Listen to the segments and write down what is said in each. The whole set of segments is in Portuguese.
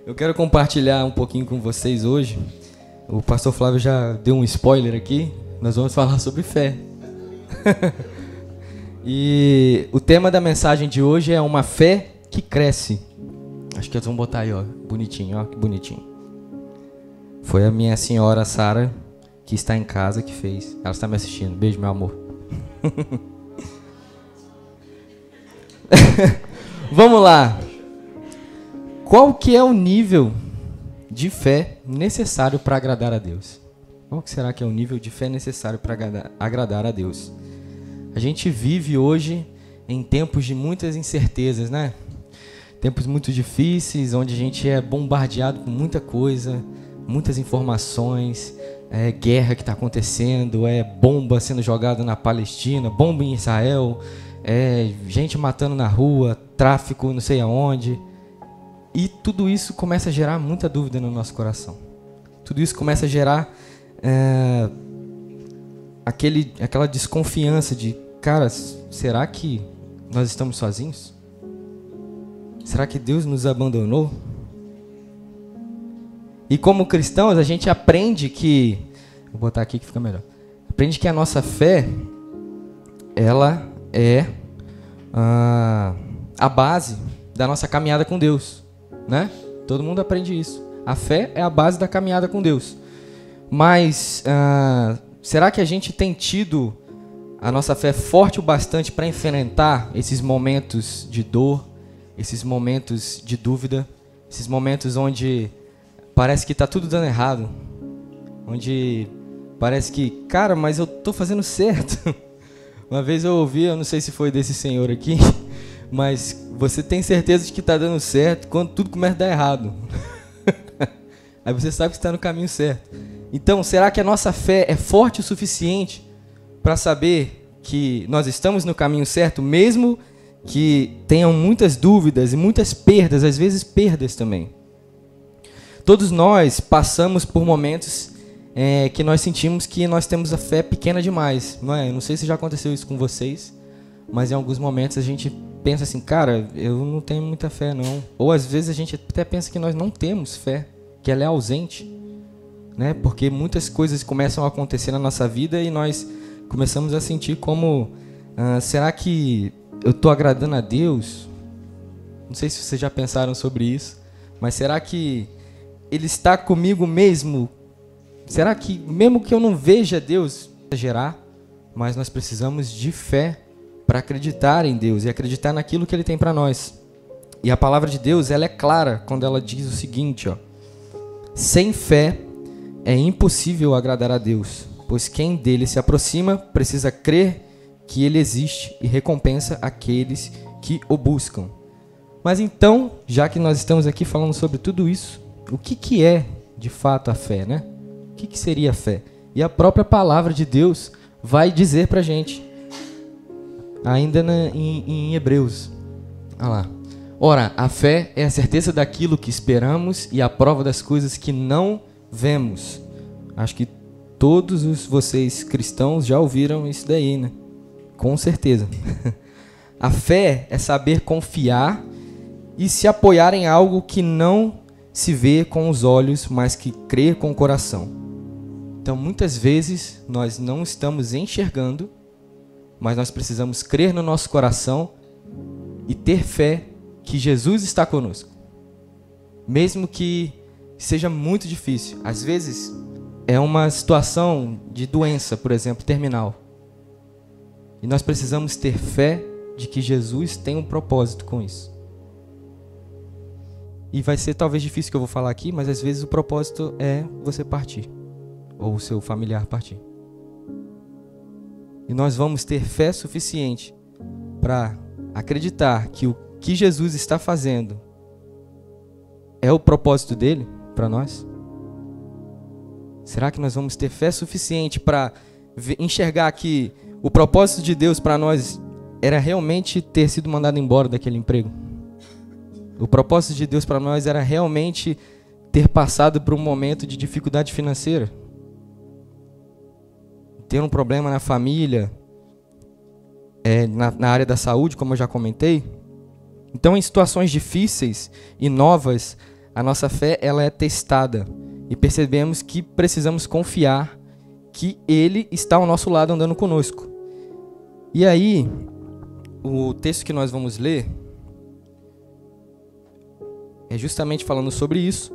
Eu quero compartilhar um pouquinho com vocês hoje. O pastor Flávio já deu um spoiler aqui. Nós vamos falar sobre fé. E o tema da mensagem de hoje é uma fé que cresce. Acho que eles vão botar aí, ó, bonitinho, ó, que bonitinho. Foi a minha senhora Sara, que está em casa, que fez. Ela está me assistindo. Beijo, meu amor. Vamos lá. Qual que é o nível de fé necessário para agradar a Deus? Qual que será que é o nível de fé necessário para agradar a Deus? A gente vive hoje em tempos de muitas incertezas, né? Tempos muito difíceis, onde a gente é bombardeado com muita coisa, muitas informações, guerra que está acontecendo, bomba sendo jogada na Palestina, bomba em Israel, gente matando na rua, tráfico não sei aonde. E tudo isso começa a gerar muita dúvida no nosso coração. Tudo isso começa a gerar aquela desconfiança de, cara, será que nós estamos sozinhos? Será que Deus nos abandonou? E como cristãos, a gente aprende que... Vou botar aqui que fica melhor. Aprende que a nossa fé, ela é a base da nossa caminhada com Deus. Né? Todo mundo aprende isso. A fé é a base da caminhada com Deus. Mas será que a gente tem tido a nossa fé forte o bastante para enfrentar esses momentos de dor, esses momentos de dúvida, esses momentos onde parece que está tudo dando errado, onde parece que, cara, mas eu estou fazendo certo. Uma vez eu ouvi, eu não sei se foi desse senhor aqui, mas você tem certeza de que está dando certo quando tudo começa a dar errado. Aí você sabe que está no caminho certo. Então, será que a nossa fé é forte o suficiente para saber que nós estamos no caminho certo, mesmo que tenham muitas dúvidas e muitas perdas, às vezes perdas também? Todos nós passamos por momentos que nós sentimos que nós temos a fé pequena demais, não é? Eu não sei se já aconteceu isso com vocês, mas em alguns momentos a gente pensa assim, cara, eu não tenho muita fé não. Ou às vezes a gente até pensa que nós não temos fé, que ela é ausente, né? Porque muitas coisas começam a acontecer na nossa vida e nós começamos a sentir como, será que eu estou agradando a Deus? Não sei se vocês já pensaram sobre isso, mas será que Ele está comigo mesmo? Será que mesmo que eu não veja Deus gerar, mas nós precisamos de fé para acreditar em Deus e acreditar naquilo que Ele tem para nós. E a palavra de Deus, ela é clara quando ela diz o seguinte, ó: sem fé é impossível agradar a Deus, pois quem dele se aproxima precisa crer que Ele existe e recompensa aqueles que o buscam. Mas então, já que nós estamos aqui falando sobre tudo isso, o que é de fato a fé, né? O que seria a fé? E a própria palavra de Deus vai dizer para a gente, ainda em Hebreus. Olha lá. Ora, a fé é a certeza daquilo que esperamos e a prova das coisas que não vemos. Acho que todos vocês cristãos já ouviram isso daí, né? Com certeza. A fé é saber confiar e se apoiar em algo que não se vê com os olhos, mas que crer com o coração. Então, muitas vezes, nós não estamos enxergando, mas nós precisamos crer no nosso coração e ter fé que Jesus está conosco. Mesmo que seja muito difícil. Às vezes é uma situação de doença, por exemplo, terminal. E nós precisamos ter fé de que Jesus tem um propósito com isso. E vai ser talvez difícil que eu vou falar aqui, mas às vezes o propósito é você partir. Ou o seu familiar partir. E nós vamos ter fé suficiente para acreditar que o que Jesus está fazendo é o propósito dele para nós? Será que nós vamos ter fé suficiente para enxergar que o propósito de Deus para nós era realmente ter sido mandado embora daquele emprego? O propósito de Deus para nós era realmente ter passado por um momento de dificuldade financeira? Ter um problema na família, na área da saúde, como eu já comentei? Então, em situações difíceis e novas, a nossa fé ela é testada e percebemos que precisamos confiar que Ele está ao nosso lado andando conosco. E aí, o texto que nós vamos ler é justamente falando sobre isso,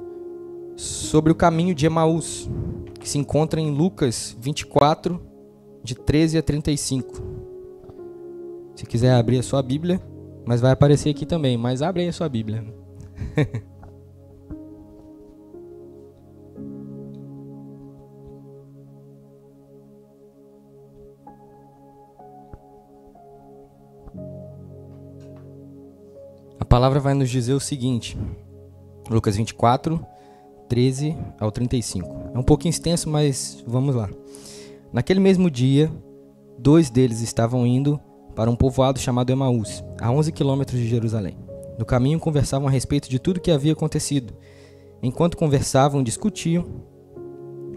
sobre o caminho de Emaús, que se encontra em Lucas 24, de 13 a 35. Se quiser abrir a sua Bíblia, mas vai aparecer aqui também, mas abre aí a sua Bíblia. A palavra vai nos dizer o seguinte, Lucas 24, 13 ao 35. É um pouquinho extenso, mas vamos lá. Naquele mesmo dia, 2 deles estavam indo para um povoado chamado Emaús, a 11 quilômetros de Jerusalém. No caminho conversavam a respeito de tudo que havia acontecido. Enquanto conversavam e discutiam,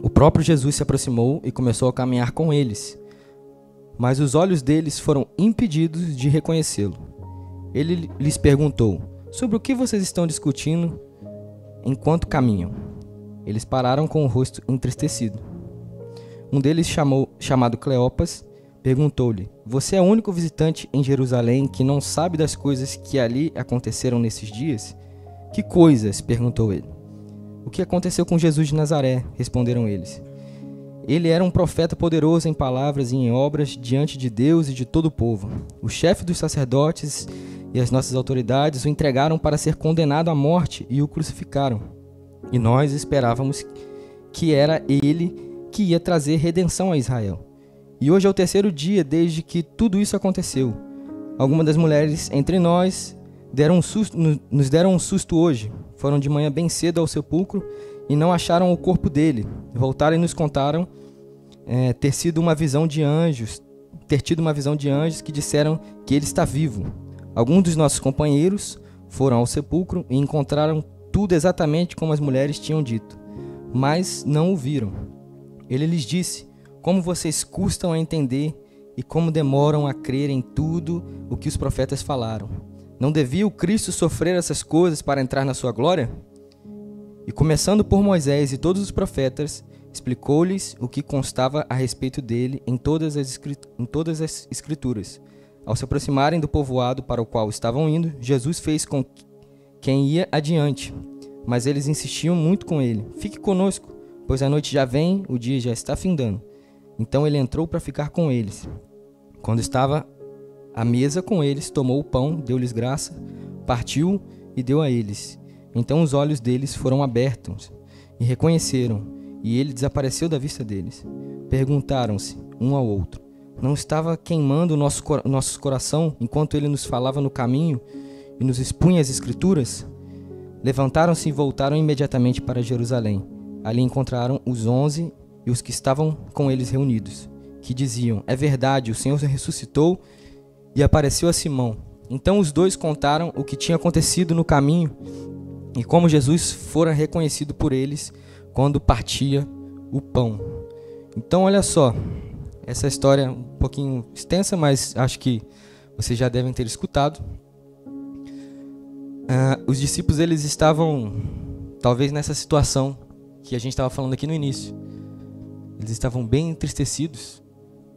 o próprio Jesus se aproximou e começou a caminhar com eles. Mas os olhos deles foram impedidos de reconhecê-lo. Ele lhes perguntou: sobre o que vocês estão discutindo enquanto caminham? Eles pararam com o rosto entristecido. Um deles, chamado Cleopas, perguntou-lhe: você é o único visitante em Jerusalém que não sabe das coisas que ali aconteceram nesses dias? Que coisas? Perguntou ele. O que aconteceu com Jesus de Nazaré? Responderam eles. Ele era um profeta poderoso em palavras e em obras diante de Deus e de todo o povo. O chefe dos sacerdotes e as nossas autoridades o entregaram para ser condenado à morte e o crucificaram. E nós esperávamos que era ele que ia trazer redenção a Israel. E hoje é o 3º dia desde que tudo isso aconteceu. Algumas das mulheres entre nós nos deram um susto hoje. Foram de manhã bem cedo ao sepulcro e não acharam o corpo dele. Voltaram e nos contaram ter tido uma visão de anjos que disseram que ele está vivo. Alguns dos nossos companheiros foram ao sepulcro e encontraram tudo exatamente como as mulheres tinham dito, mas não o viram. Ele lhes disse: como vocês custam a entender e como demoram a crer em tudo o que os profetas falaram. Não devia o Cristo sofrer essas coisas para entrar na sua glória? E começando por Moisés e todos os profetas, explicou-lhes o que constava a respeito dele em todas as escrituras. Ao se aproximarem do povoado para o qual estavam indo, Jesus fez com quem ia adiante, mas eles insistiam muito com ele: fique conosco, pois a noite já vem, o dia já está findando. Então ele entrou para ficar com eles. Quando estava à mesa com eles, tomou o pão, deu-lhes graça, partiu e deu a eles. Então os olhos deles foram abertos e reconheceram, e ele desapareceu da vista deles. Perguntaram-se um ao outro: não estava queimando o nosso coração enquanto ele nos falava no caminho e nos expunha as Escrituras? Levantaram-se e voltaram imediatamente para Jerusalém. Ali encontraram os 11 e os que estavam com eles reunidos, que diziam: é verdade, o Senhor ressuscitou e apareceu a Simão. Então os 2 contaram o que tinha acontecido no caminho e como Jesus fora reconhecido por eles quando partia o pão. Então olha só, essa história é um pouquinho extensa, mas acho que vocês já devem ter escutado. Os discípulos eles estavam talvez nessa situação que a gente estava falando aqui no início. Eles estavam bem entristecidos,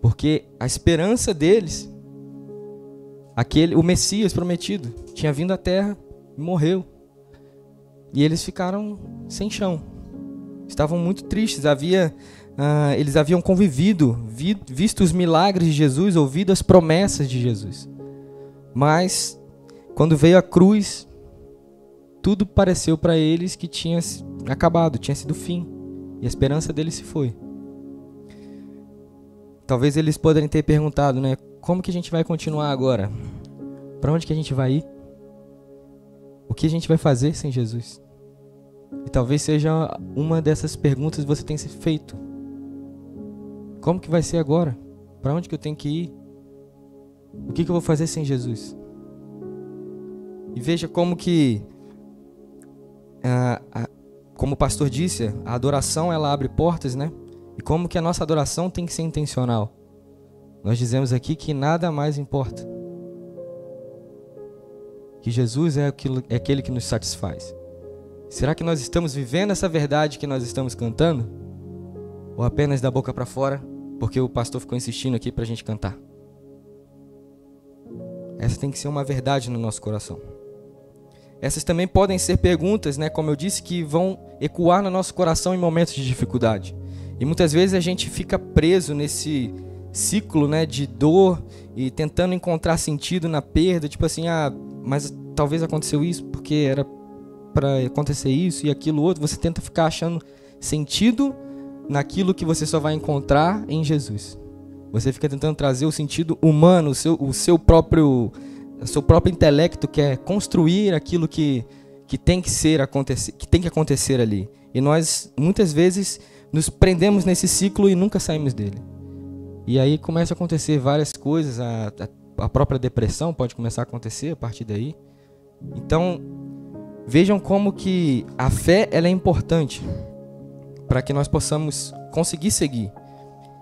porque a esperança deles, o Messias prometido, tinha vindo à terra e morreu. E eles ficaram sem chão. Estavam muito tristes. Eles haviam convivido, visto os milagres de Jesus, ouvido as promessas de Jesus. Mas, quando veio a cruz, tudo pareceu para eles que tinha acabado, tinha sido o fim. E a esperança deles se foi. Talvez eles poderem ter perguntado, né? Como que a gente vai continuar agora? Para onde que a gente vai ir? O que a gente vai fazer sem Jesus? E talvez seja uma dessas perguntas que você tem se feito. Como que vai ser agora? Para onde que eu tenho que ir? O que eu vou fazer sem Jesus? E veja como que, como o pastor disse, a adoração ela abre portas, né? E como que a nossa adoração tem que ser intencional. Nós dizemos aqui que nada mais importa. Que Jesus é aquele que nos satisfaz. Será que nós estamos vivendo essa verdade que nós estamos cantando? Ou apenas da boca para fora, porque o pastor ficou insistindo aqui para a gente cantar? Essa tem que ser uma verdade no nosso coração. Essas também podem ser perguntas, né, como eu disse, que vão ecoar no nosso coração em momentos de dificuldade. E muitas vezes a gente fica preso nesse ciclo, né, de dor e tentando encontrar sentido na perda, tipo assim, mas talvez aconteceu isso porque era para acontecer isso e aquilo outro. Você tenta ficar achando sentido naquilo que você só vai encontrar em Jesus. Você fica tentando trazer o sentido humano, o seu próprio intelecto quer construir aquilo que tem que acontecer ali. E nós muitas vezes nos prendemos nesse ciclo e nunca saímos dele. E aí começa a acontecer várias coisas, a própria depressão pode começar a acontecer a partir daí. Então, vejam como que a fé ela é importante para que nós possamos conseguir seguir.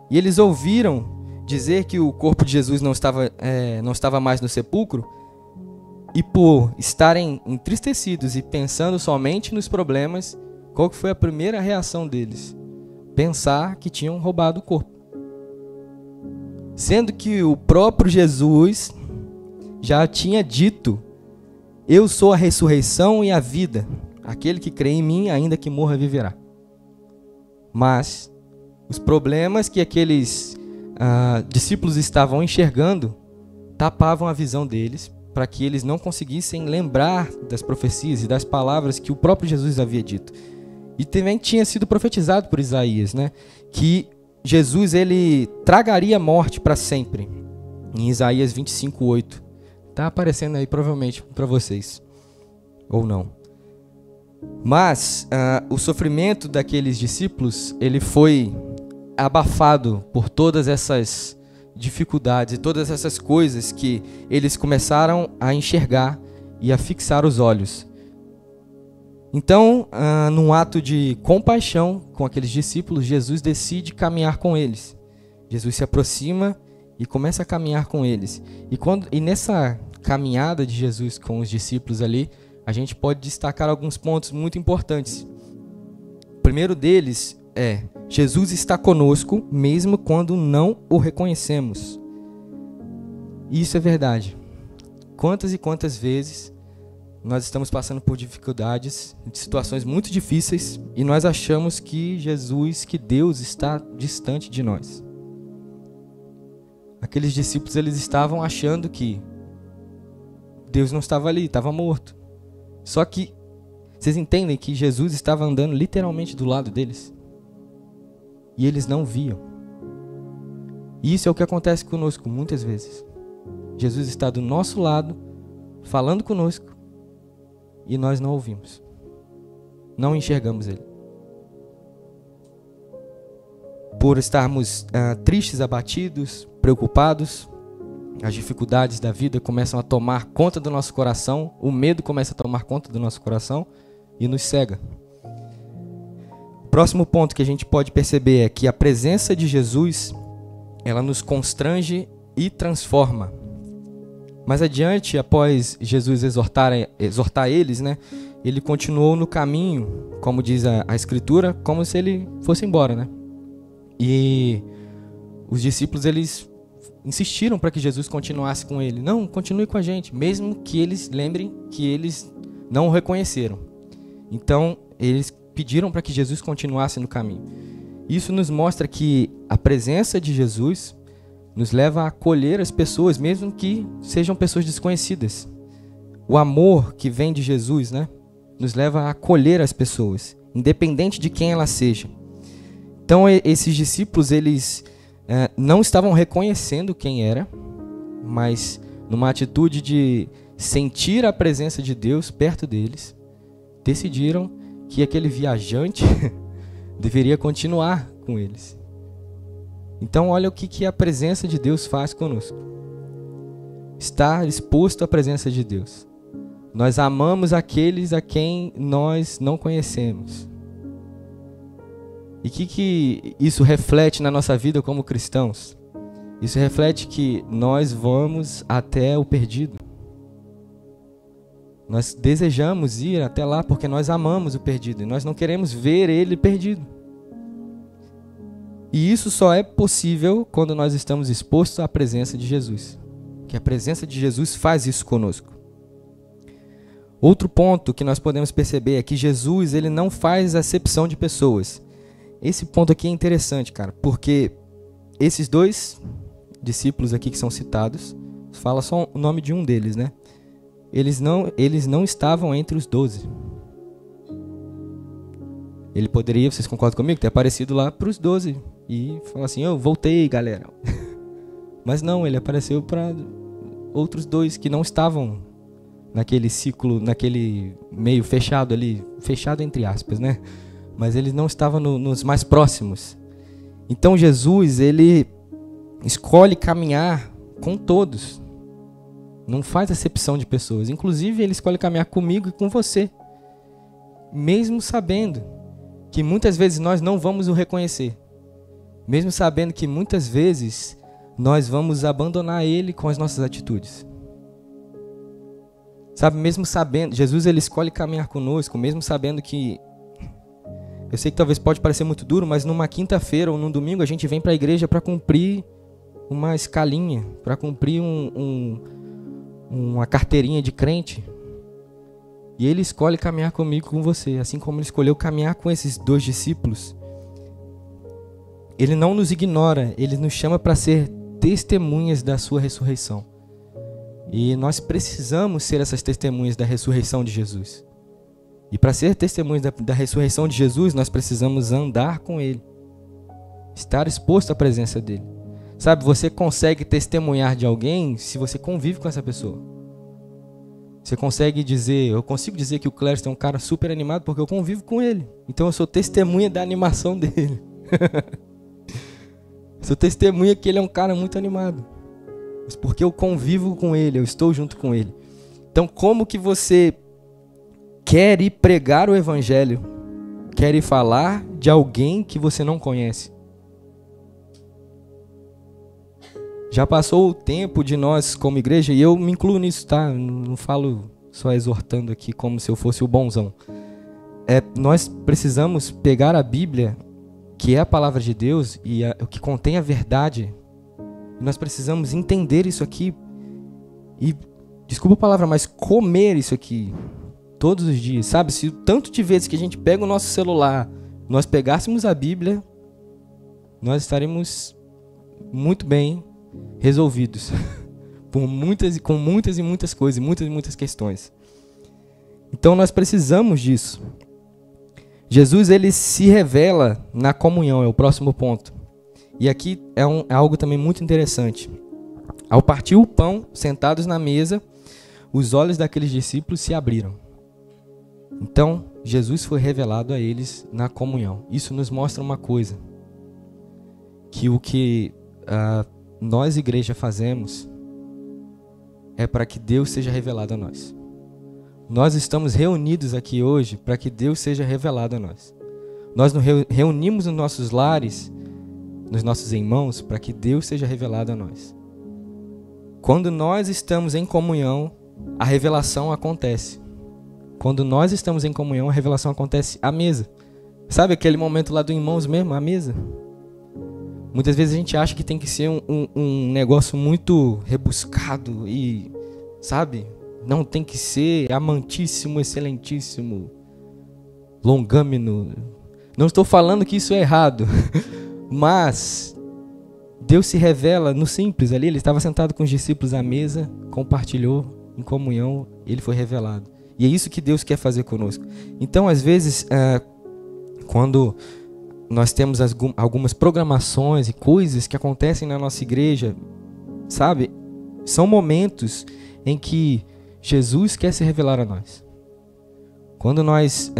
E eles ouviram dizer que o corpo de Jesus não estava mais no sepulcro, e por estarem entristecidos e pensando somente nos problemas, qual que foi a primeira reação deles? Pensar que tinham roubado o corpo. Sendo que o próprio Jesus já tinha dito: eu sou a ressurreição e a vida. Aquele que crê em mim, ainda que morra, viverá. Mas os problemas que aqueles discípulos estavam enxergando tapavam a visão deles para que eles não conseguissem lembrar das profecias e das palavras que o próprio Jesus havia dito. E também tinha sido profetizado por Isaías, né, que Jesus ele tragaria a morte para sempre. Em Isaías 25:8. Está aparecendo aí provavelmente para vocês. Ou não. Mas o sofrimento daqueles discípulos ele foi abafado por todas essas dificuldades e todas essas coisas que eles começaram a enxergar e a fixar os olhos. Então, num ato de compaixão com aqueles discípulos, Jesus decide caminhar com eles. Jesus se aproxima e começa a caminhar com eles. E nessa caminhada de Jesus com os discípulos ali, a gente pode destacar alguns pontos muito importantes. O primeiro deles é: Jesus está conosco mesmo quando não o reconhecemos. Isso é verdade. Quantas e quantas vezes nós estamos passando por dificuldades, situações muito difíceis, e nós achamos que Jesus, que Deus está distante de nós. Aqueles discípulos, eles estavam achando que Deus não estava ali, estava morto. Só que vocês entendem que Jesus estava andando literalmente do lado deles. E eles não viam. E isso é o que acontece conosco muitas vezes. Jesus está do nosso lado, falando conosco, e nós não ouvimos. Não enxergamos Ele. Por estarmos tristes, abatidos, preocupados, as dificuldades da vida começam a tomar conta do nosso coração, o medo começa a tomar conta do nosso coração e nos cega. O próximo ponto que a gente pode perceber é que a presença de Jesus, ela nos constrange e transforma. Mais adiante, após Jesus exortar eles, né, ele continuou no caminho, como diz a Escritura, como se ele fosse embora, né? E os discípulos, eles insistiram para que Jesus continuasse com ele. Não, continue com a gente, mesmo que eles lembrem que eles não o reconheceram. Então, eles pediram para que Jesus continuasse no caminho. Isso nos mostra que a presença de Jesus nos leva a acolher as pessoas, mesmo que sejam pessoas desconhecidas. O amor que vem de Jesus, né, nos leva a acolher as pessoas, independente de quem elas sejam. Então, esses discípulos, eles não estavam reconhecendo quem era, mas numa atitude de sentir a presença de Deus perto deles, decidiram que aquele viajante deveria continuar com eles. Então, olha o que a presença de Deus faz conosco. Estar exposto à presença de Deus. Nós amamos aqueles a quem nós não conhecemos. E o que isso reflete na nossa vida como cristãos? Isso reflete que nós vamos até o perdido. Nós desejamos ir até lá porque nós amamos o perdido e nós não queremos ver ele perdido. E isso só é possível quando nós estamos expostos à presença de Jesus. Que a presença de Jesus faz isso conosco. Outro ponto que nós podemos perceber é que Jesus, ele não faz acepção de pessoas. Esse ponto aqui é interessante, cara, porque esses dois discípulos aqui que são citados, fala só o nome de um deles, né? Eles não estavam entre os 12. Ele poderia, vocês concordam comigo, ter aparecido lá para os 12 e falar assim, eu voltei, galera. Mas não, ele apareceu para outros dois que não estavam naquele ciclo, naquele meio fechado ali, fechado entre aspas, né? Mas eles não estavam nos mais próximos. Então Jesus, ele escolhe caminhar com todos. Não faz acepção de pessoas. Inclusive, ele escolhe caminhar comigo e com você. Mesmo sabendo que muitas vezes nós não vamos o reconhecer. Mesmo sabendo que muitas vezes nós vamos abandonar ele com as nossas atitudes. Sabe, mesmo sabendo, Jesus ele escolhe caminhar conosco, mesmo sabendo que, eu sei que talvez pode parecer muito duro, mas numa quinta-feira ou num domingo a gente vem para a igreja para cumprir uma escalinha, para cumprir uma carteirinha de crente. E ele escolhe caminhar comigo, com você, assim como ele escolheu caminhar com esses dois discípulos. Ele não nos ignora, ele nos chama para ser testemunhas da sua ressurreição. E nós precisamos ser essas testemunhas da ressurreição de Jesus. E para ser testemunhas da ressurreição de Jesus, nós precisamos andar com ele. Estar exposto à presença dele. Sabe, você consegue testemunhar de alguém se você convive com essa pessoa. Você consegue dizer, eu consigo dizer que o Clériston é um cara super animado porque eu convivo com ele. Então eu sou testemunha da animação dele. Sou testemunha que ele é um cara muito animado. Mas porque eu convivo com ele, eu estou junto com ele. Então como que você quer ir pregar o evangelho, quer ir falar de alguém que você não conhece? Já passou o tempo de nós como igreja, e eu me incluo nisso, tá? Não falo só exortando aqui como se eu fosse o bonzão. Nós precisamos pegar a Bíblia, que é a palavra de Deus, e o que contém a verdade. Nós precisamos entender isso aqui e, desculpa a palavra, mas comer isso aqui todos os dias, sabe? Se o tanto de vezes que a gente pega o nosso celular, nós pegássemos a Bíblia, nós estaremos muito bem resolvidos com muitas e muitas coisas, muitas questões. Então nós precisamos disso. Jesus, ele se revela na comunhão, é o próximo ponto. E aqui é algo também muito interessante. Ao partir o pão, sentados na mesa, os olhos daqueles discípulos se abriram. Então, Jesus foi revelado a eles na comunhão. Isso nos mostra uma coisa. Que o que nós, igreja, fazemos é para que Deus seja revelado a nós. Nós estamos reunidos aqui hoje para que Deus seja revelado a nós. Nós nos reunimos nos nossos lares, nos nossos irmãos, para que Deus seja revelado a nós. Quando nós estamos em comunhão, a revelação acontece. Quando nós estamos em comunhão, a revelação acontece à mesa. Sabe aquele momento lá do irmãos mesmo, à mesa? Muitas vezes a gente acha que tem que ser um negócio muito rebuscado e, sabe? Não, tem que ser amantíssimo, excelentíssimo, longâmino. Não estou falando que isso é errado. Mas Deus se revela no simples ali. Ele estava sentado com os discípulos à mesa, compartilhou em comunhão, ele foi revelado. E é isso que Deus quer fazer conosco. Então, às vezes, quando nós temos algumas programações e coisas que acontecem na nossa igreja, sabe? São momentos em que Jesus quer se revelar a nós. Quando nós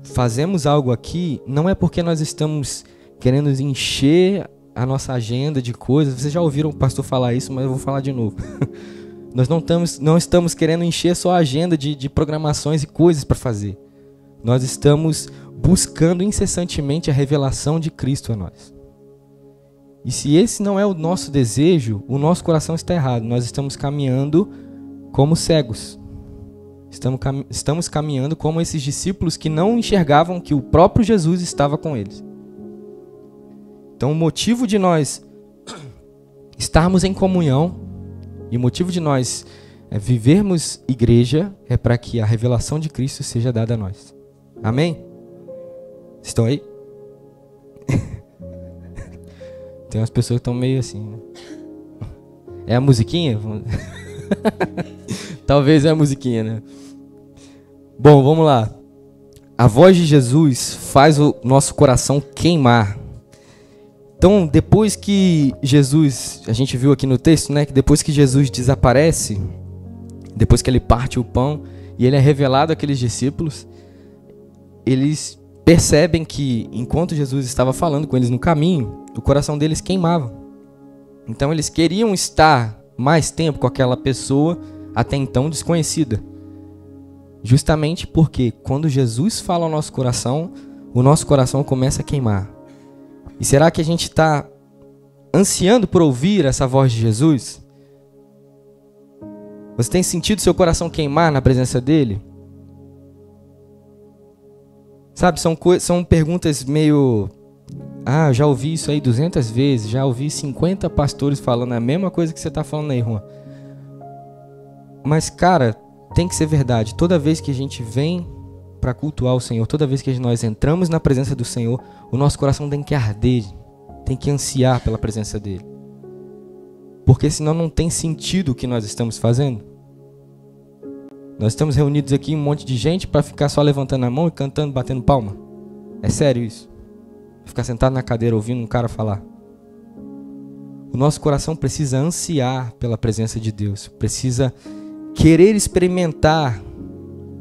fazemos algo aqui, não é porque nós estamos querendo encher a nossa agenda de coisas. Vocês já ouviram o pastor falar isso, mas eu vou falar de novo. Nós não estamos querendo encher só a agenda de programações e coisas para fazer. Nós estamos buscando incessantemente a revelação de Cristo a nós. E se esse não é o nosso desejo, o nosso coração está errado. Nós estamos caminhando como cegos. Estamos caminhando como esses discípulos que não enxergavam que o próprio Jesus estava com eles. Então, o motivo de nós estarmos em comunhão e o motivo de nós vivermos igreja é para que a revelação de Cristo seja dada a nós. Amém? Estão aí? Tem umas pessoas que estão meio assim, né? É a musiquinha? Talvez é a musiquinha, né? Bom, vamos lá. A voz de Jesus faz o nosso coração queimar. Então, depois que Jesus, a gente viu aqui no texto, né, que depois que Jesus desaparece, depois que ele parte o pão e ele é revelado àqueles discípulos, eles percebem que, enquanto Jesus estava falando com eles no caminho, o coração deles queimava. Então, eles queriam estar mais tempo com aquela pessoa até então desconhecida. Justamente porque quando Jesus fala ao nosso coração, o nosso coração começa a queimar. E será que a gente está ansiando por ouvir essa voz de Jesus? Você tem sentido seu coração queimar na presença dele? Sabe, são perguntas meio... Ah, já ouvi isso aí 200 vezes, já ouvi 50 pastores falando a mesma coisa que você está falando aí, Juan. Mas, cara, tem que ser verdade. Toda vez que a gente vem para cultuar o Senhor, toda vez que nós entramos na presença do Senhor, o nosso coração tem que arder, tem que ansiar pela presença dele. Porque senão não tem sentido o que nós estamos fazendo. Nós estamos reunidos aqui, um monte de gente, para ficar só levantando a mão e cantando, batendo palma. É sério isso? Ficar sentado na cadeira ouvindo um cara falar. O nosso coração precisa ansiar pela presença de Deus. Precisa querer experimentar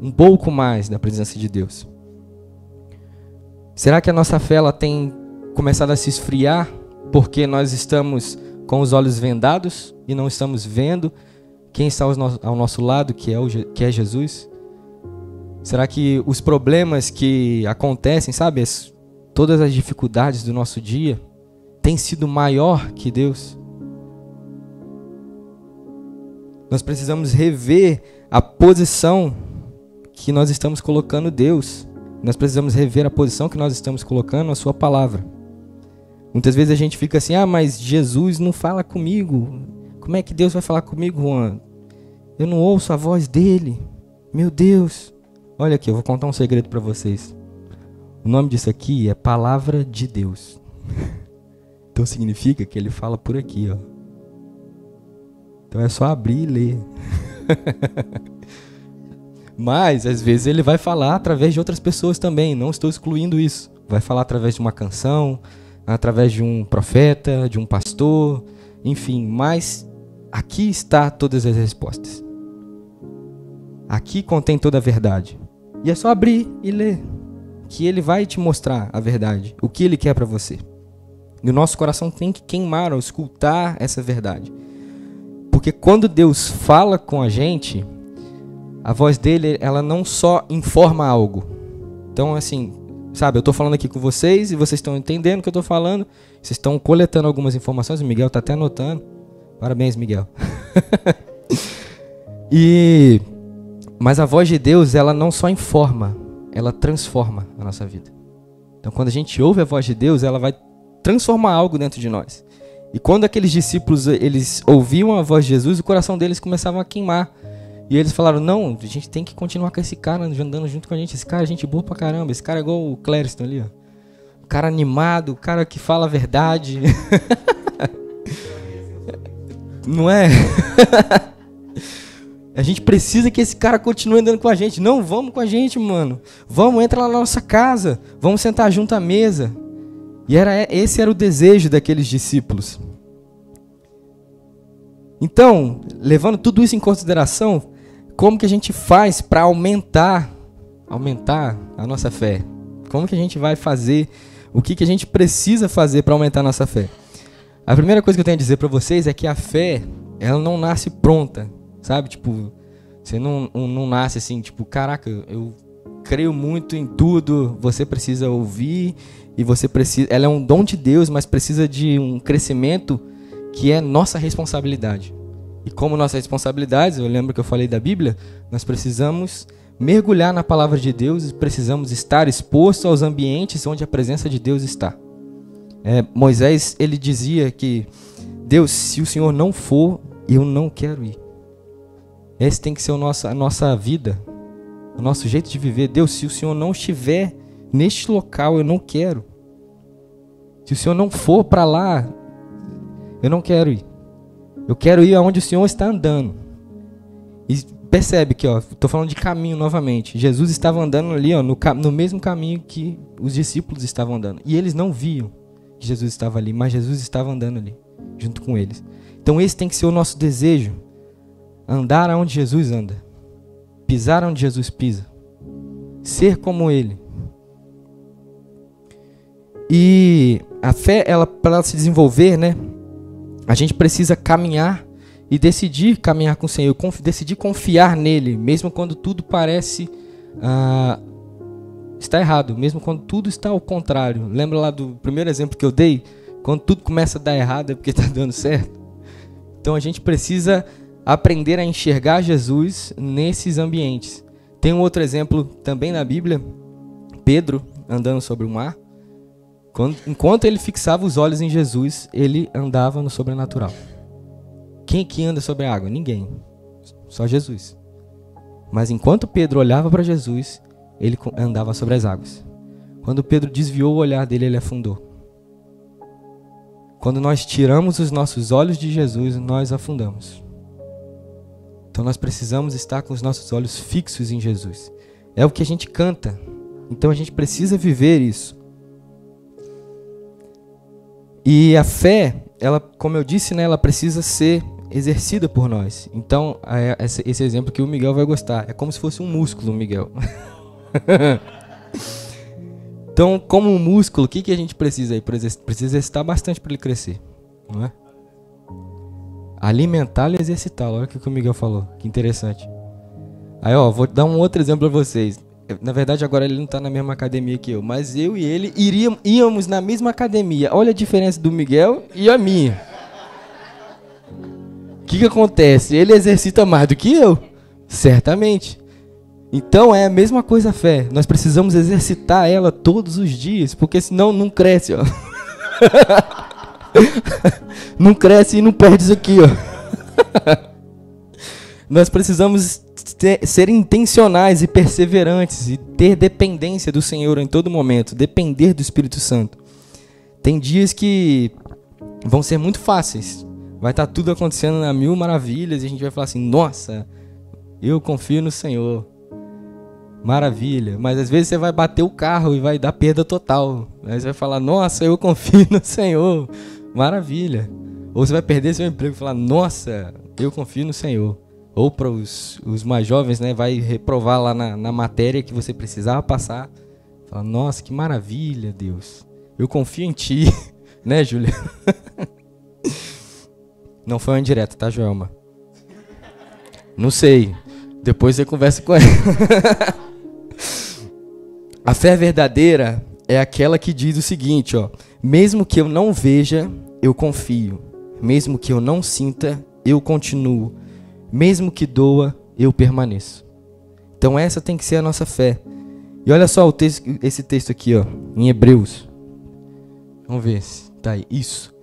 um pouco mais da presença de Deus. Será que a nossa fé ela tem começado a se esfriar porque nós estamos com os olhos vendados e não estamos vendo quem está ao nosso lado, que é Jesus? Será que os problemas que acontecem, sabe, todas as dificuldades do nosso dia, têm sido maior que Deus? Nós precisamos rever a posição que nós estamos colocando Deus. Nós precisamos rever a posição que nós estamos colocando a sua palavra. Muitas vezes a gente fica assim, mas Jesus não fala comigo. Como é que Deus vai falar comigo, Juan? Eu não ouço a voz dele. Meu Deus. Olha aqui, eu vou contar um segredo para vocês. O nome disso aqui é Palavra de Deus. Então significa que ele fala por aqui, ó. Então é só abrir e ler. Mas, às vezes, ele vai falar através de outras pessoas também. Não estou excluindo isso. Vai falar através de uma canção, através de um profeta, de um pastor, enfim. Mas aqui está todas as respostas. Aqui contém toda a verdade. E é só abrir e ler, que ele vai te mostrar a verdade, o que ele quer para você. E o nosso coração tem que queimar ao escutar essa verdade. Porque quando Deus fala com a gente, a voz dele, ela não só informa algo. Então, assim, sabe, eu estou falando aqui com vocês e vocês estão entendendo o que eu estou falando. Vocês estão coletando algumas informações. O Miguel está até anotando. Parabéns, Miguel. Mas a voz de Deus, ela não só informa, ela transforma a nossa vida. Então, quando a gente ouve a voz de Deus, ela vai transformar algo dentro de nós. E quando aqueles discípulos, eles ouviam a voz de Jesus, o coração deles começava a queimar. E eles falaram, não, a gente tem que continuar com esse cara andando junto com a gente. Esse cara é gente boa pra caramba. Esse cara é igual o Clériston ali, ó. O cara animado, o cara que fala a verdade. Não é? A gente precisa que esse cara continue andando com a gente. Não, vamos com a gente, mano. Vamos, entra lá na nossa casa. Vamos sentar junto à mesa. E esse era o desejo daqueles discípulos. Então, levando tudo isso em consideração, como que a gente faz para aumentar a nossa fé? Como que a gente vai fazer? O que a gente precisa fazer para aumentar a nossa fé? A primeira coisa que eu tenho a dizer para vocês é que a fé, ela não nasce pronta, sabe? Tipo, você não nasce assim, tipo, caraca, eu creio muito em tudo, você precisa ouvir e você precisa... Ela é um dom de Deus, mas precisa de um crescimento que é nossa responsabilidade. E como nossas responsabilidades, eu lembro que eu falei da Bíblia, nós precisamos mergulhar na palavra de Deus e precisamos estar expostos aos ambientes onde a presença de Deus está. Moisés, ele dizia que, Deus, se o Senhor não for, eu não quero ir. Esse tem que ser a nossa vida, o nosso jeito de viver. Deus, se o Senhor não estiver neste local, eu não quero. Se o Senhor não for para lá, eu não quero ir. Eu quero ir aonde o Senhor está andando. E percebe que, estou falando de caminho novamente. Jesus estava andando ali, no mesmo caminho que os discípulos estavam andando. E eles não viam que Jesus estava ali, mas Jesus estava andando ali, junto com eles. Então esse tem que ser o nosso desejo. Andar aonde Jesus anda. Pisar onde Jesus pisa. Ser como Ele. E a fé, para ela se desenvolver, né? A gente precisa caminhar e decidir caminhar com o Senhor, decidir confiar nele, mesmo quando tudo parece estar errado, mesmo quando tudo está ao contrário. Lembra lá do primeiro exemplo que eu dei? Quando tudo começa a dar errado é porque está dando certo. Então a gente precisa aprender a enxergar Jesus nesses ambientes. Tem um outro exemplo também na Bíblia, Pedro andando sobre o mar. Enquanto ele fixava os olhos em Jesus, ele andava no sobrenatural. Quem que anda sobre a água? Ninguém. Só Jesus. Mas enquanto Pedro olhava para Jesus, ele andava sobre as águas. Quando Pedro desviou o olhar dele, ele afundou. Quando nós tiramos os nossos olhos de Jesus, nós afundamos. Então nós precisamos estar com os nossos olhos fixos em Jesus. É o que a gente canta. Então a gente precisa viver isso. E a fé, ela, como eu disse, né, ela precisa ser exercida por nós. Então, esse exemplo que o Miguel vai gostar. É como se fosse um músculo, Miguel. Então, como um músculo, o que a gente precisa aí? Precisa exercitar bastante para ele crescer. Não é? Alimentá-lo e exercitá-lo. Olha o que o Miguel falou. Que interessante. Aí, vou dar um outro exemplo para vocês. Na verdade, agora ele não está na mesma academia que eu, mas eu e ele íamos na mesma academia. Olha a diferença do Miguel e a minha. O que acontece? Ele exercita mais do que eu, certamente. Então é a mesma coisa a fé. Nós precisamos exercitar ela todos os dias, porque senão não cresce. Não cresce e não perde isso aqui. Nós precisamos ser intencionais e perseverantes e ter dependência do Senhor em todo momento, depender do Espírito Santo. Tem dias que vão ser muito fáceis, vai estar tudo acontecendo a mil maravilhas e a gente vai falar assim, nossa, eu confio no Senhor, maravilha. Mas às vezes você vai bater o carro e vai dar perda total, aí você vai falar, nossa, eu confio no Senhor, maravilha. Ou você vai perder seu emprego e falar, nossa, eu confio no Senhor. Ou para os mais jovens, né, vai reprovar lá na matéria que você precisava passar. Fala, nossa, que maravilha, Deus. Eu confio em Ti. Né, Júlia? Não foi uma indireta, tá, Joelma? Não sei. Depois você conversa com ela. A fé verdadeira é aquela que diz o seguinte, mesmo que eu não veja, eu confio. Mesmo que eu não sinta, eu continuo. Mesmo que doa, eu permaneço. Então essa tem que ser a nossa fé. E olha só esse texto aqui, em Hebreus. Vamos ver se tá aí. Isso.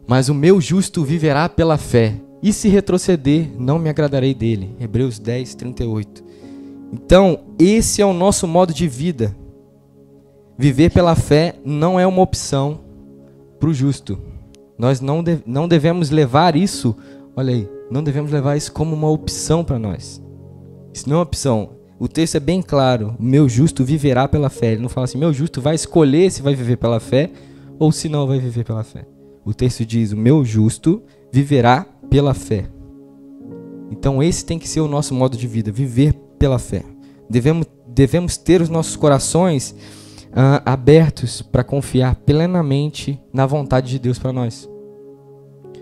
Mas o meu justo viverá pela fé. E se retroceder, não me agradarei dele. Hebreus 10, 38. Então, esse é o nosso modo de vida. Viver pela fé não é uma opção para o justo. Nós não devemos levar isso, olha aí, não devemos levar isso como uma opção para nós. Isso não é uma opção. O texto é bem claro. O meu justo viverá pela fé. Ele não fala assim, meu justo vai escolher se vai viver pela fé ou se não vai viver pela fé. O texto diz, o meu justo viverá pela fé. Então esse tem que ser o nosso modo de vida, viver pela fé. Devemos ter os nossos corações abertos para confiar plenamente na vontade de Deus para nós.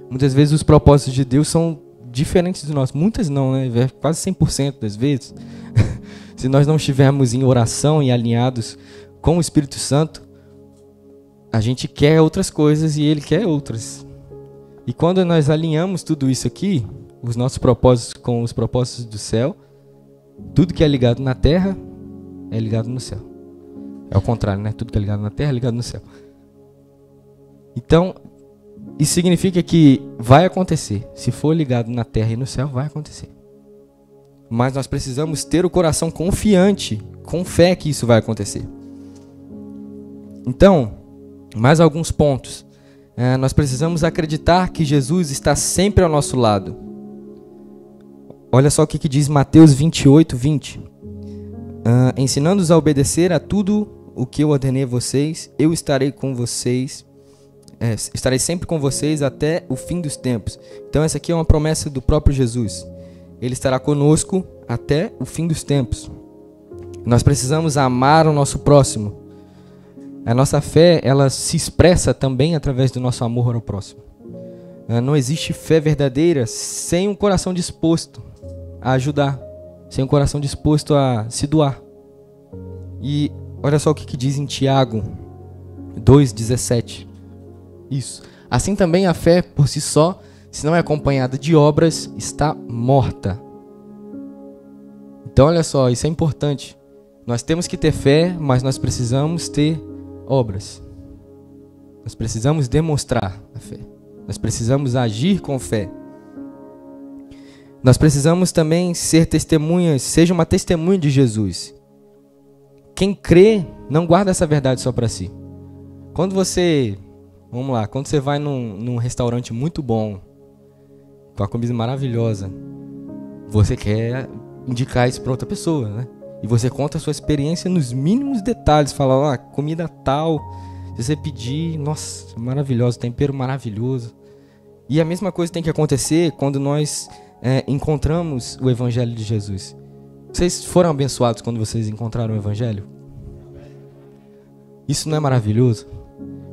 Muitas vezes os propósitos de Deus são diferentes dos nossos. Muitas não, né? Quase 100% das vezes. Se nós não estivermos em oração e alinhados com o Espírito Santo, a gente quer outras coisas e Ele quer outras. E quando nós alinhamos tudo isso aqui, os nossos propósitos com os propósitos do céu, tudo que é ligado na terra é ligado no céu. É o contrário, né? Tudo que é ligado na terra é ligado no céu. Então, isso significa que vai acontecer. Se for ligado na terra e no céu, vai acontecer. Mas nós precisamos ter o coração confiante, com fé que isso vai acontecer. Então, mais alguns pontos. Nós precisamos acreditar que Jesus está sempre ao nosso lado. Olha só o que diz Mateus 28, 20. Ensinando-os a obedecer a tudo o que eu ordenei a vocês, eu estarei com vocês, estarei sempre com vocês até o fim dos tempos. Então essa aqui é uma promessa do próprio Jesus. Ele estará conosco até o fim dos tempos. Nós precisamos amar o nosso próximo. A nossa fé, ela se expressa também através do nosso amor ao próximo. Não existe fé verdadeira sem um coração disposto a ajudar, sem um coração disposto a se doar. E olha só o que diz em Tiago 2,17. Isso. Assim também a fé por si só, se não é acompanhada de obras, está morta. Então olha só, isso é importante. Nós temos que ter fé, mas nós precisamos ter obras. Nós precisamos demonstrar a fé. Nós precisamos agir com fé. Nós precisamos também ser testemunhas, seja uma testemunha de Jesus. Quem crê não guarda essa verdade só para si. Quando você vai num restaurante muito bom, com a comida maravilhosa, você quer indicar isso para outra pessoa, né? E você conta a sua experiência nos mínimos detalhes, fala, comida tal, se você pedir, nossa, maravilhosa, tempero maravilhoso. E a mesma coisa tem que acontecer quando nós encontramos o Evangelho de Jesus. Vocês foram abençoados quando vocês encontraram o Evangelho? Isso não é maravilhoso?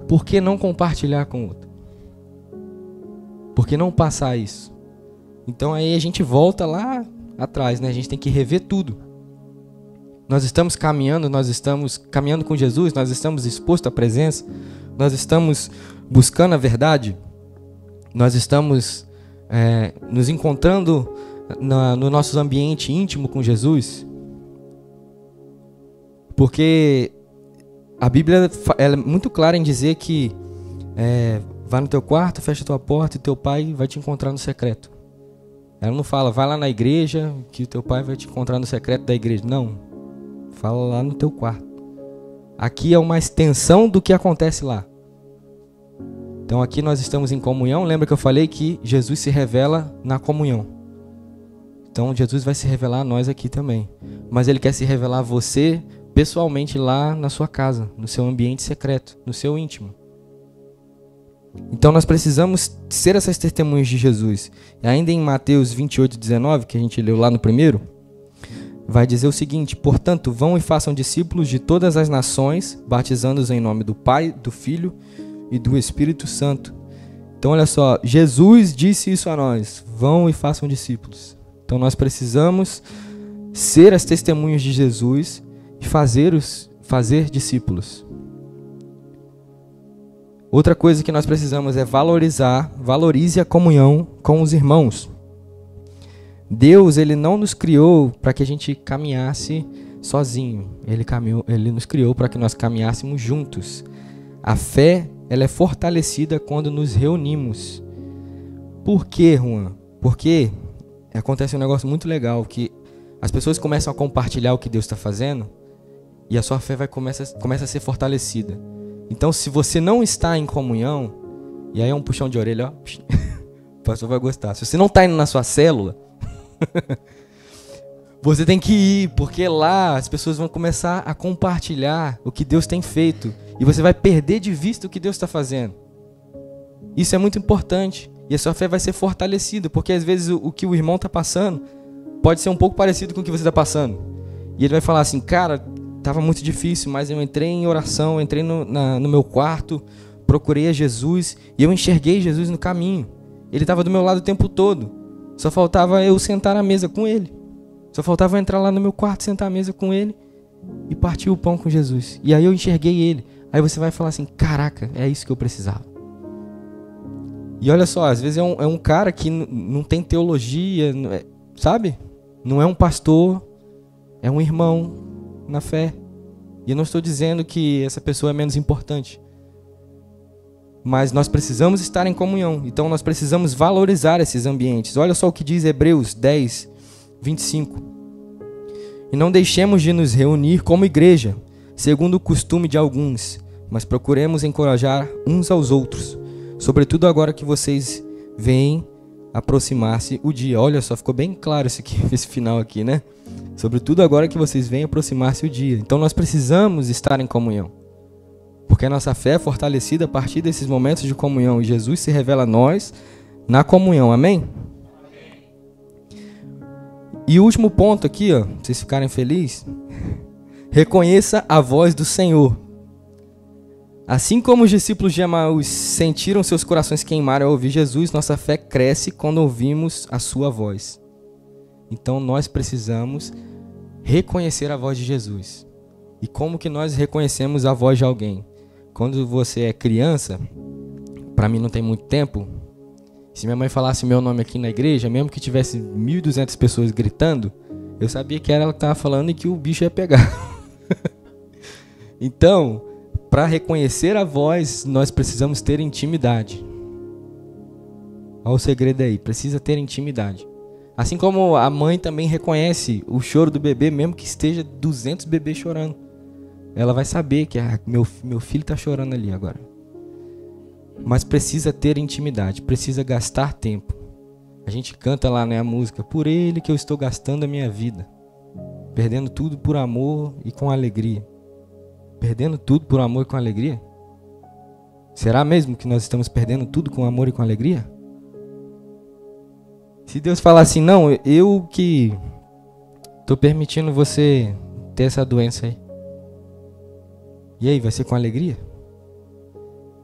Por que não compartilhar com o outro? Por que não passar isso? Então aí a gente volta lá atrás, né? A gente tem que rever tudo. Nós estamos caminhando com Jesus, nós estamos expostos à presença, nós estamos buscando a verdade, nós estamos nos encontrando no nosso ambiente íntimo com Jesus. Porque a Bíblia ela é muito clara em dizer que vai no teu quarto, fecha a tua porta e teu pai vai te encontrar no secreto. Ela não fala, vai lá na igreja que o teu pai vai te encontrar no secreto da igreja. Não, fala lá no teu quarto. Aqui é uma extensão do que acontece lá. Então aqui nós estamos em comunhão. Lembra que eu falei que Jesus se revela na comunhão. Então Jesus vai se revelar a nós aqui também. Mas Ele quer se revelar a você pessoalmente lá na sua casa, no seu ambiente secreto, no seu íntimo. Então nós precisamos ser essas testemunhas de Jesus. E ainda em Mateus 28:19, que a gente leu lá no primeiro, vai dizer o seguinte: portanto, vão e façam discípulos de todas as nações, batizando-os em nome do Pai, do Filho e do Espírito Santo. Então olha só, Jesus disse isso a nós: vão e façam discípulos. Então nós precisamos ser as testemunhas de Jesus e fazer discípulos. Outra coisa que nós precisamos é valorize a comunhão com os irmãos. Deus, Ele não nos criou para que a gente caminhasse sozinho. Ele nos criou para que nós caminhássemos juntos. A fé, ela é fortalecida quando nos reunimos. Por quê, Juan? Porque acontece um negócio muito legal, que as pessoas começam a compartilhar o que Deus está fazendo e a sua fé começa a ser fortalecida. Então, se você não está em comunhão, e aí é um puxão de orelha, ó, o pastor vai gostar. Se você não está indo na sua célula, você tem que ir, porque lá as pessoas vão começar a compartilhar o que Deus tem feito e você vai perder de vista o que Deus está fazendo. Isso é muito importante e a sua fé vai ser fortalecida, porque às vezes o que o irmão está passando pode ser um pouco parecido com o que você está passando. E ele vai falar assim: cara, estava muito difícil, mas eu entrei em oração, entrei no meu quarto, procurei a Jesus e eu enxerguei Jesus no caminho. Ele estava do meu lado o tempo todo. Só faltava eu sentar à mesa com Ele. Só faltava eu entrar lá no meu quarto, sentar à mesa com Ele e partir o pão com Jesus. E aí eu enxerguei Ele. Aí você vai falar assim: caraca, é isso que eu precisava. E olha só, às vezes é um cara que não tem teologia, sabe? Não é um pastor, é um irmão na fé. E eu não estou dizendo que essa pessoa é menos importante. Mas nós precisamos estar em comunhão. Então nós precisamos valorizar esses ambientes. Olha só o que diz Hebreus 10, 25. E não deixemos de nos reunir como igreja, segundo o costume de alguns, mas procuremos encorajar uns aos outros, sobretudo agora que vocês veem aproximar-se o dia. Olha só, ficou bem claro esse final aqui, né? Sobretudo agora que vocês veem aproximar-se o dia. Então nós precisamos estar em comunhão, porque a nossa fé é fortalecida a partir desses momentos de comunhão, e Jesus se revela a nós na comunhão, amém? E o último ponto aqui, ó, pra vocês ficarem felizes, reconheça a voz do Senhor. Assim como os discípulos de Emaús sentiram seus corações queimar ao ouvir Jesus, nossa fé cresce quando ouvimos a sua voz. Então nós precisamos reconhecer a voz de Jesus. E como que nós reconhecemos a voz de alguém? Quando você é criança, para mim não tem muito tempo, se minha mãe falasse meu nome aqui na igreja, mesmo que tivesse 1.200 pessoas gritando, eu sabia que era ela que estava falando e que o bicho ia pegar. Então, para reconhecer a voz, nós precisamos ter intimidade. Olha o segredo aí, precisa ter intimidade. Assim como a mãe também reconhece o choro do bebê, mesmo que esteja 200 bebês chorando. Ela vai saber que meu filho está chorando ali agora. Mas precisa ter intimidade, precisa gastar tempo. A gente canta lá, né, a música, por ele que eu estou gastando a minha vida, perdendo tudo por amor e com alegria. Perdendo tudo por amor e com alegria? Será mesmo que nós estamos perdendo tudo com amor e com alegria? Se Deus falar assim, não, eu que estou permitindo você ter essa doença aí. E aí, vai ser com alegria?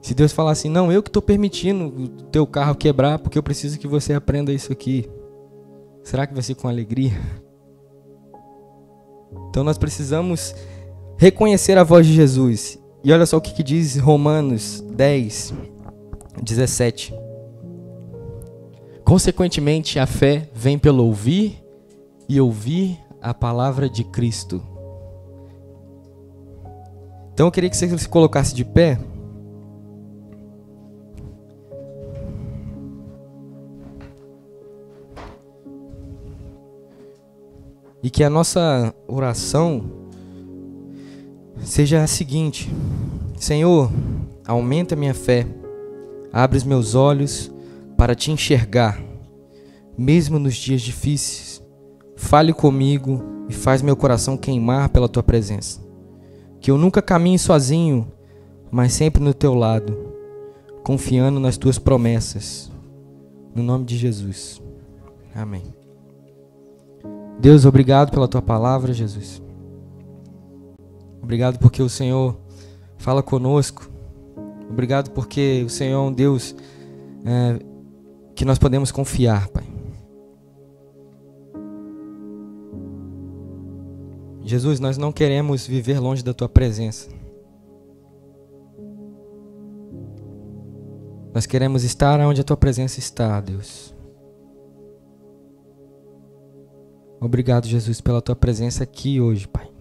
Se Deus falar assim, não, eu que estou permitindo o teu carro quebrar porque eu preciso que você aprenda isso aqui. Será que vai ser com alegria? Então nós precisamos reconhecer a voz de Jesus. E olha só o que diz Romanos 10, 17. Consequentemente, a fé vem pelo ouvir e ouvir a palavra de Cristo. Então eu queria que você se colocasse de pé. E que a nossa oração seja a seguinte: Senhor, aumenta a minha fé, abre os meus olhos para te enxergar, mesmo nos dias difíceis. Fale comigo e faz meu coração queimar pela tua presença. Que eu nunca caminhe sozinho, mas sempre no teu lado, confiando nas tuas promessas. No nome de Jesus. Amém. Deus, obrigado pela tua palavra, Jesus. Obrigado porque o Senhor fala conosco. Obrigado porque o Senhor é um Deus que nós podemos confiar, Pai. Jesus, nós não queremos viver longe da tua presença. Nós queremos estar onde a tua presença está, Deus. Obrigado, Jesus, pela tua presença aqui hoje, Pai.